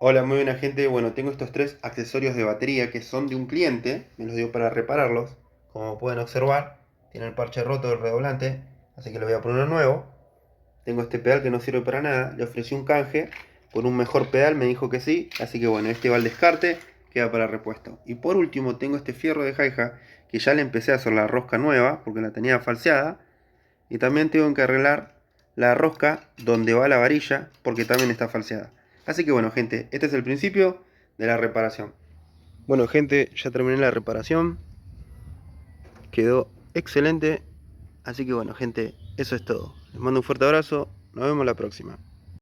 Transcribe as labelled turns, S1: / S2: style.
S1: Hola, muy buena gente. Bueno, tengo estos tres accesorios de batería que son de un cliente. Me los dio para repararlos. Como pueden observar, tiene el parche roto del redoblante, así que le voy a poner uno nuevo. Tengo este pedal que no sirve para nada. Le ofrecí un canje por un mejor pedal, me dijo que sí. Así que bueno, este va al descarte, queda para repuesto. Y por último, tengo este fierro de hi-hat que ya le empecé a hacer la rosca nueva porque la tenía falseada. Y también tengo que arreglar la rosca donde va la varilla porque también está falseada. Así que bueno, gente, este es el principio de la reparación. Bueno, gente, ya terminé la reparación. Quedó excelente. Así que bueno, gente, eso es todo. Les mando un fuerte abrazo. Nos vemos la próxima.